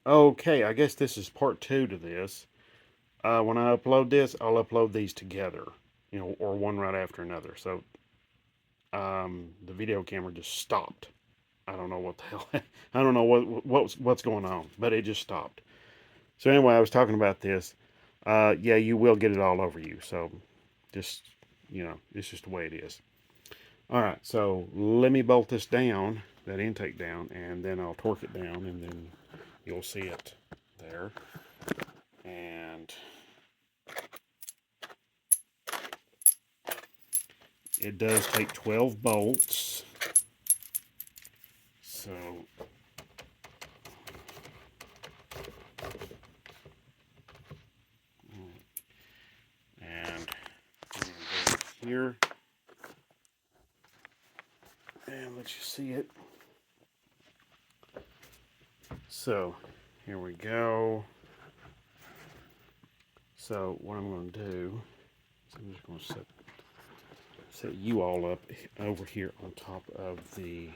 Okay, I guess this is part two to this. When I upload this, I'll upload these together, or one right after another. So the video camera just stopped. I don't know what the hell. I don't know what's going on, but it just stopped. So anyway, I was talking about this. Yeah, you will get it all over you. So just it's just the way it is. All right, so let me bolt this down, that intake down, and then I'll torque it down, and then you'll see it there. And it does take 12 bolts. So, and here, and let you see it. So, here we go. So, what I'm going to do is I'm just going to set you all up over here on top of the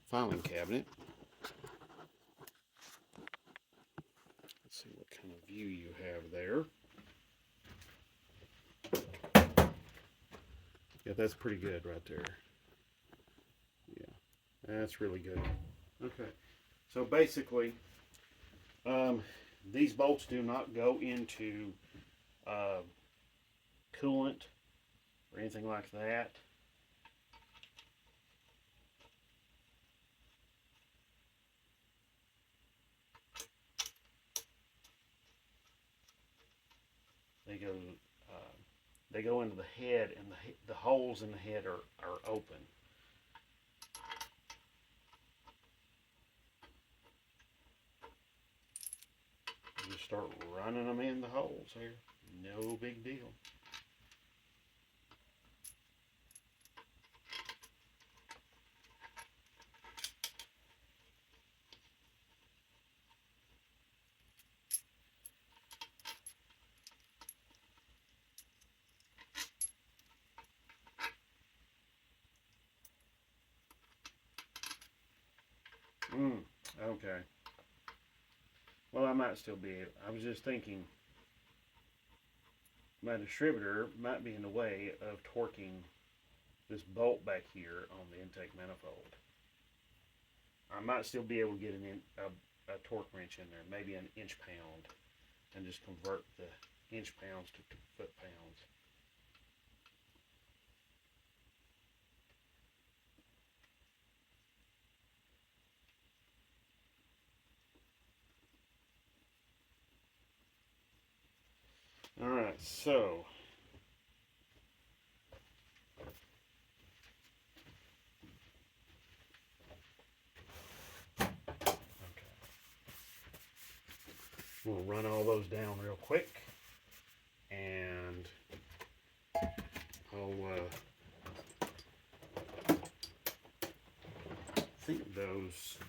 filing cabinet. Let's see what kind of view you have there. Yeah, that's pretty good right there. Yeah, that's really good. Okay, so basically, these bolts do not go into uh, coolant or anything like that. They go uh, they go into the head, and the holes in the head are open. You just start running them in the holes here. No big deal. Okay. Well, I might still be. I was just thinking my distributor might be in the way of torquing this bolt back here on the intake manifold. I might still be able to get a torque wrench in there, maybe an inch pound, and just convert the inch pounds to foot pounds. All right, so okay, we'll run all those down real quick, and I'll think those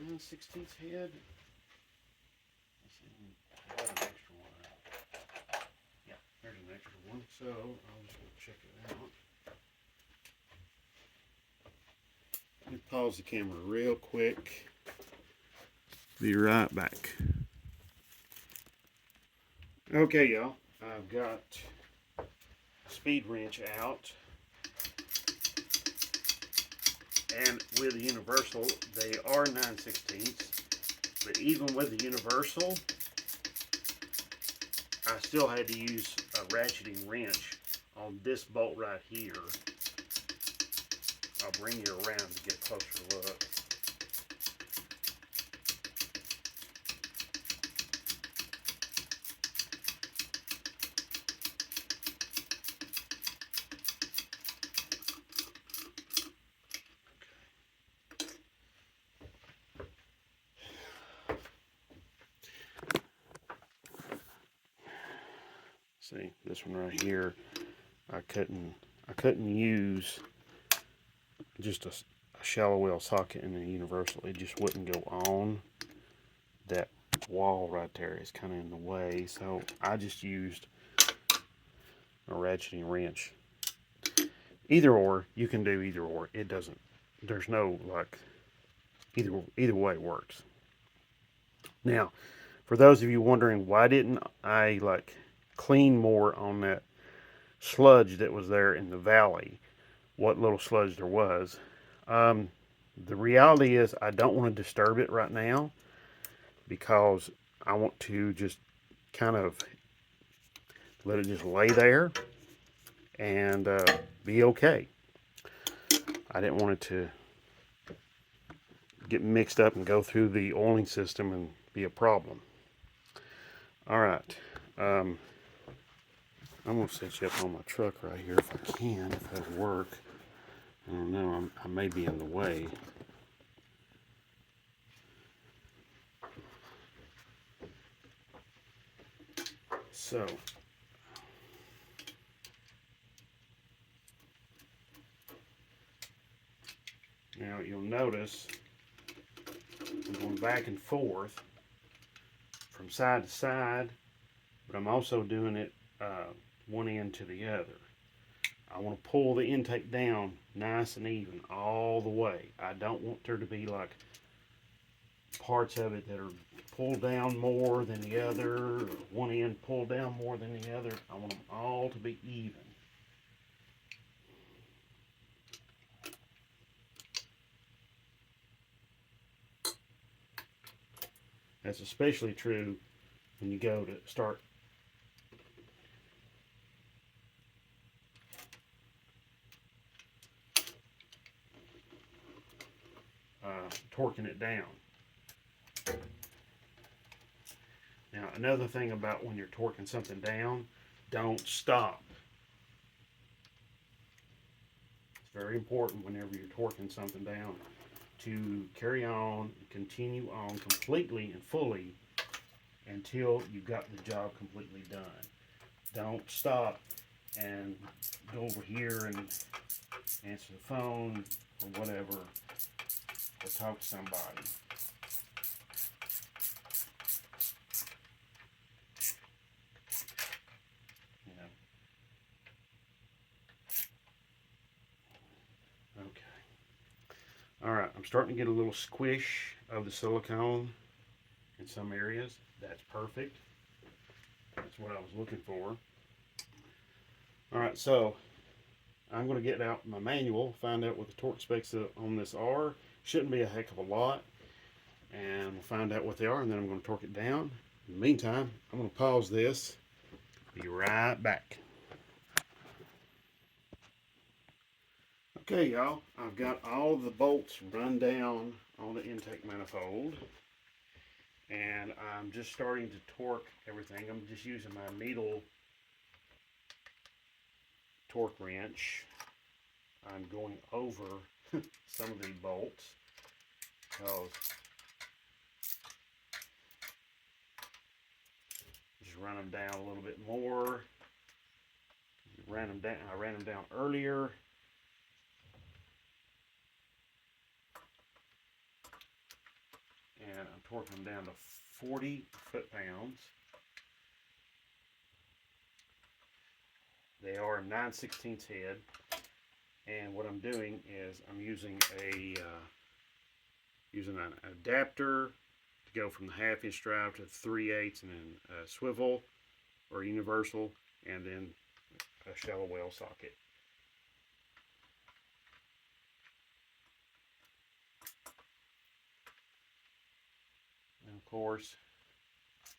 1/16 head. Let's see, I got an extra one. Yeah, there's an extra one, so I'll just check it out. Let me pause the camera real quick. Be right back. Okay, y'all. I've got speed wrench out, and with the universal, they are 9/16, but even with the universal, I still had to use a ratcheting wrench on this bolt right here. I'll bring you around to get a closer look. See, this one right here, I couldn't use just a shallow well socket in the universal. It just wouldn't go on. That wall right there is kind of in the way, so I just used a ratcheting wrench. Either or, you can do either or. It doesn't there's no like either way it works. Now, for those of you wondering why didn't I like clean more on that sludge that was there in the valley, what little sludge there was, um, the reality is I don't want to disturb it right now because I want to just kind of let it just lay there and be okay. I didn't want it to get mixed up and go through the oiling system and be a problem. All right. I'm going to set you up on my truck right here if I can, if that'll work. I don't know. I may be in the way. So, now you'll notice I'm going back and forth from side to side, but I'm also doing it one end to the other. I want to pull the intake down nice and even all the way. I don't want there to be like parts of it that are pulled down more than the other, or one end pulled down more than the other. I want them all to be even. That's especially true when you go to start torquing it down. Now, another thing about when you're torquing something down, don't stop. It's very important whenever you're torquing something down to carry on and continue on completely and fully until you've got the job completely done. Don't stop and go over here and answer the phone or whatever, or talk to somebody. You know. Okay. All right, I'm starting to get a little squish of the silicone in some areas. That's perfect. That's what I was looking for. All right, so I'm going to get out my manual, find out what the torque specs on this are. Shouldn't be a heck of a lot. And we'll find out what they are, and then I'm going to torque it down. In the meantime, I'm going to pause this. Be right back. Okay, y'all, I've got all the bolts run down on the intake manifold. And I'm just starting to torque everything. I'm just using my needle torque wrench. I'm going over some of the bolts because just run them down a little bit more. I ran them down earlier. And I'm torquing them down to 40 foot-pounds. They are 9/16 head. And what I'm doing is I'm using an adapter to go from the 1/2 inch drive to 3/8 and then a swivel or universal, and then a shallow well socket. And of course,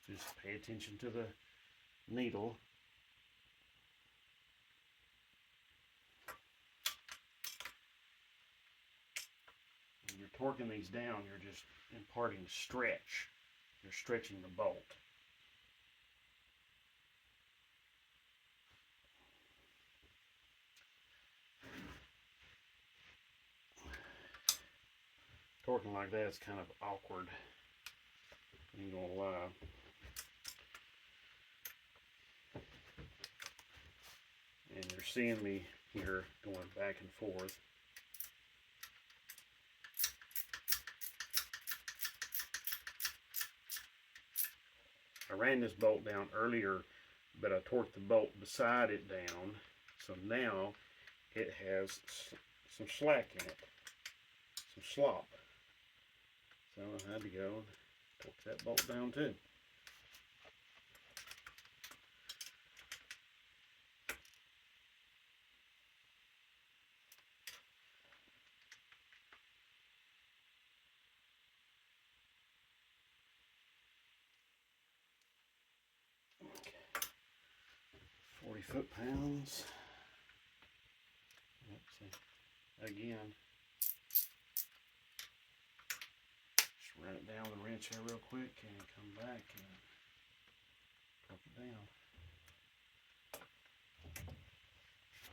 just pay attention to the needle. When you're torquing these down, you're just imparting stretch. You're stretching the bolt. Torquing like that is kind of awkward. I ain't gonna lie. And you're seeing me here going back and forth. I ran this bolt down earlier, but I torqued the bolt beside it down, so now it has some slack in it. slop. So I had to go and torque that bolt down too. Okay. 40 foot-pounds. Again, just run it down with a wrench here real quick and come back and drop it down.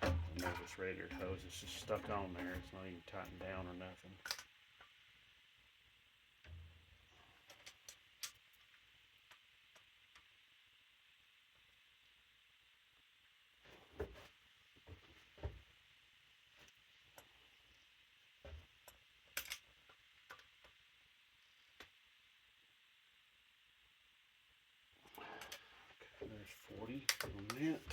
I know this radiator hose is just stuck on there. It's not even tightened down or nothing. Okay, there's 40 on that.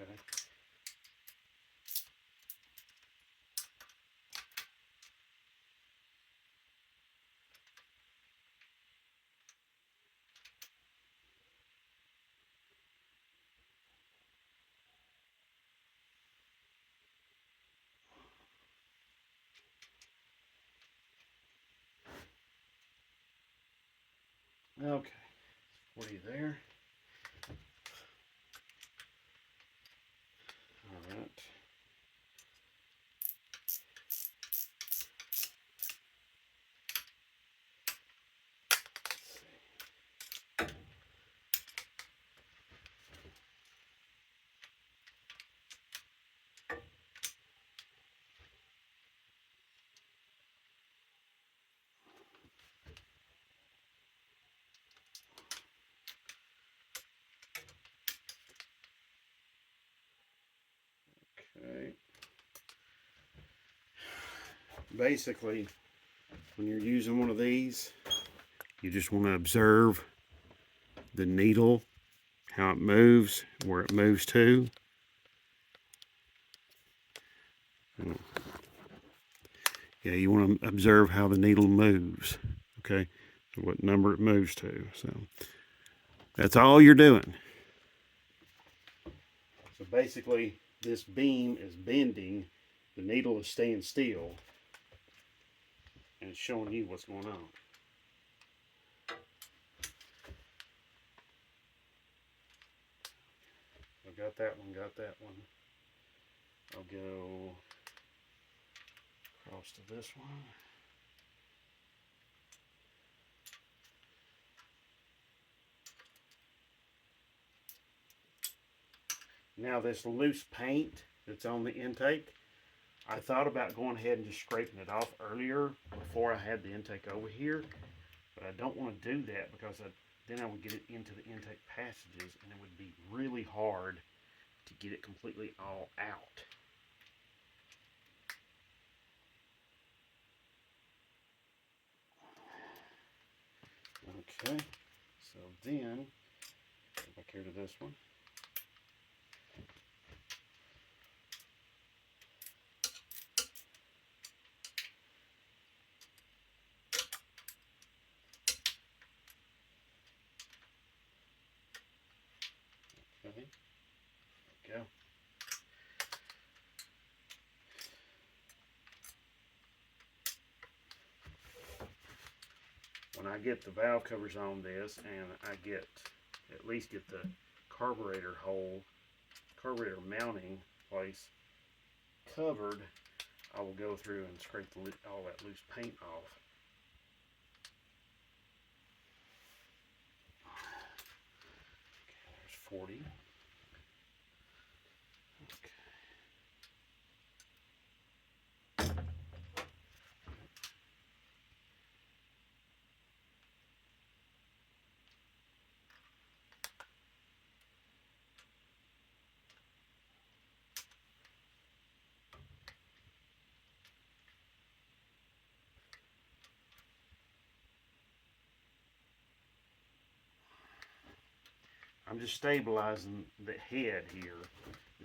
Okay. Okay, 40 there. All right. Okay. Basically, when you're using one of these, you just want to observe the needle, how it moves, where it moves to. Yeah, you want to observe how the needle moves, okay? So what number it moves to. So that's all you're doing. So basically, this beam is bending, the needle is staying still, and it's showing you what's going on. I got that one, got that one. I'll go across to this one. Now this loose paint that's on the intake, I thought about going ahead and just scraping it off earlier before I had the intake over here, but I don't want to do that because then I would get it into the intake passages and it would be really hard to get it completely all out. Okay, so then, go back here to this one. Okay, there we go. When I get the valve covers on this and I get, at least get the carburetor hole, carburetor mounting place covered, I will go through and scrape all that loose paint off. Okay, there's 40. I'm just stabilizing the head here,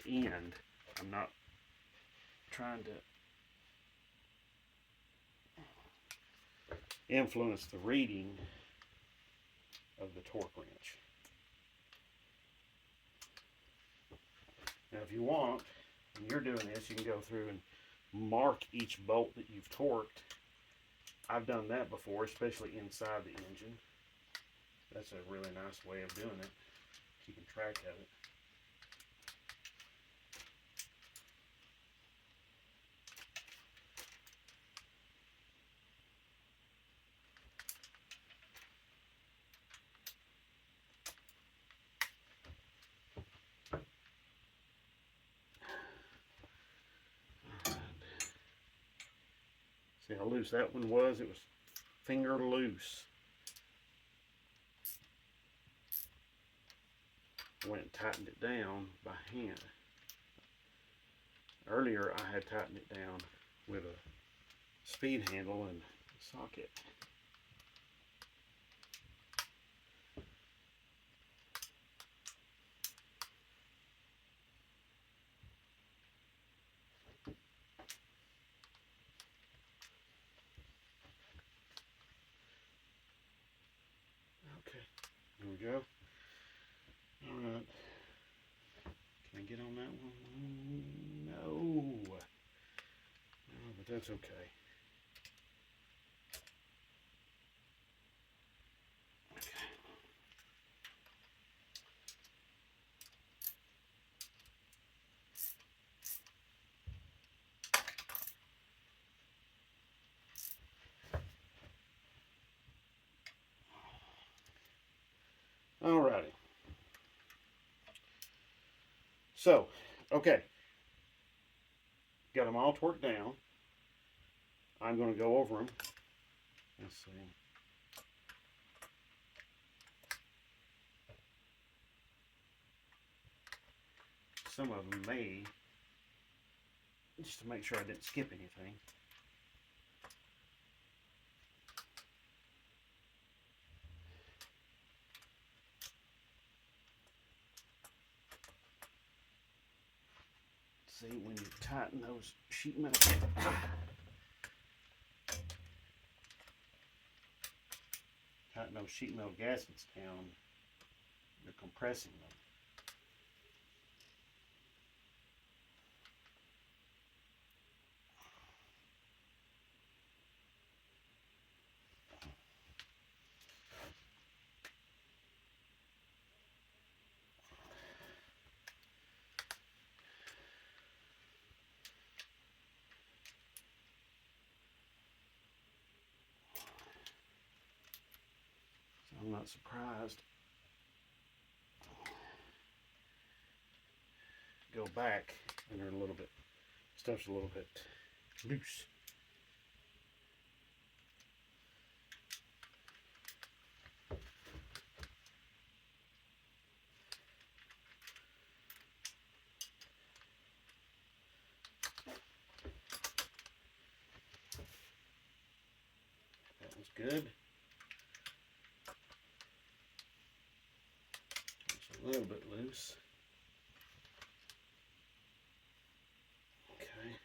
the end, I'm not trying to influence the reading of the torque wrench. Now if you want, when you're doing this, you can go through and mark each bolt that you've torqued. I've done that before, especially inside the engine. That's a really nice way of doing it, keeping track of it. See how loose that one was? It was finger loose. I went and tightened it down by hand. Earlier I had tightened it down with a speed handle and socket. Okay, there we go. All right. Can I get on that one? No. No, but that's okay. Alrighty. So, okay. Got them all torqued down. I'm going to go over them. Let's see. Some of them may, just to make sure I didn't skip anything. See, when you tighten those sheet metal, tighten those sheet metal gaskets down, you're compressing them. So I'm not surprised. Go back and they're a little bit, stuff's a little bit loose. That was good. It's a little bit loose. Okay.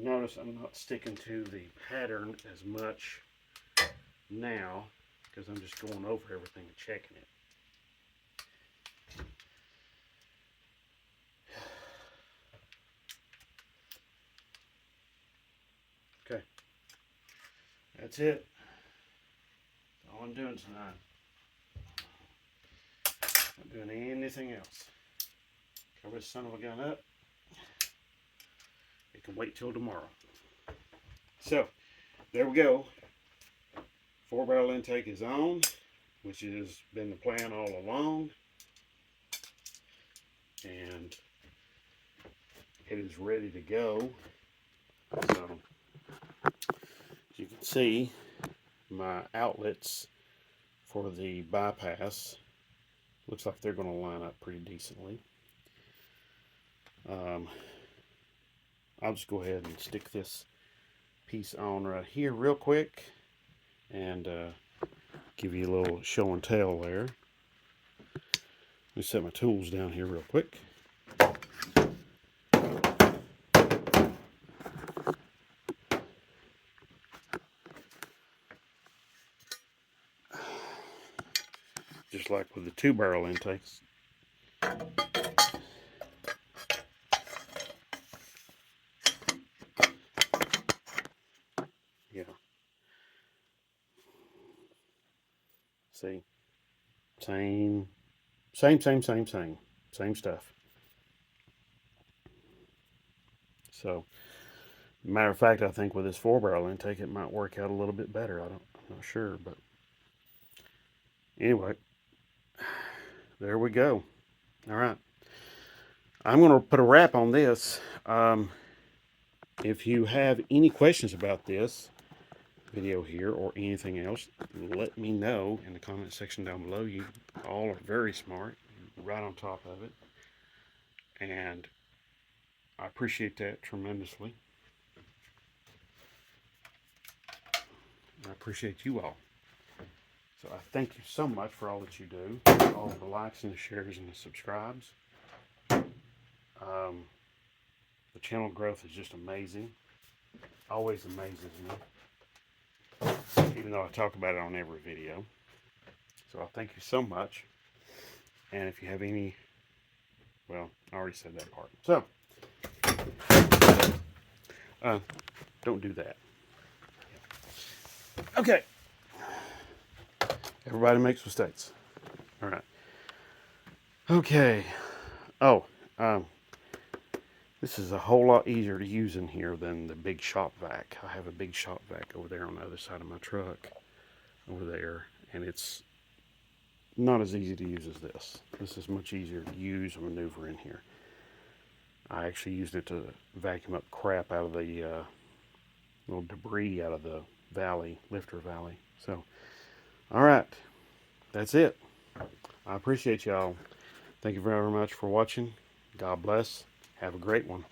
Notice I'm not sticking to the pattern as much now because I'm just going over everything and checking it. Okay, that's it. That's all I'm doing tonight. Not doing anything else. Cover this son of a gun up. It can wait till tomorrow. So, there we go. 4-barrel intake is on, which has been the plan all along. And it is ready to go. So, as you can see, my outlets for the bypass looks like they're going to line up pretty decently. I'll just go ahead and stick this piece on right here real quick and give you a little show and tell there. Let me set my tools down here real quick. Just like with the 2-barrel intakes. Yeah. See? Same stuff. So, matter of fact, I think with this 4-barrel intake, it might work out a little bit better. I'm not sure, but anyway, there we go. All right, I'm going to put a wrap on this. If you have any questions about this video here or anything else, let me know in the comment section down below. You all are very smart, right on top of it, and I appreciate that tremendously. I appreciate you all. So I thank you so much for all that you do, all the likes and the shares and the subscribes. The channel growth is just amazing. Always amazes me, even though I talk about it on every video. So I thank you so much. And if you have any, well, I already said that part. So, don't do that. Okay. Everybody makes mistakes. All right. Okay. Oh, this is a whole lot easier to use in here than the big shop vac. I have a big shop vac over there on the other side of my truck, over there, and it's not as easy to use as this. This is much easier to use and maneuver in here. I actually used it to vacuum up crap out of the little debris out of the valley, lifter valley. So, all right, that's it. I appreciate y'all. Thank you very much for watching. God bless. Have a great one.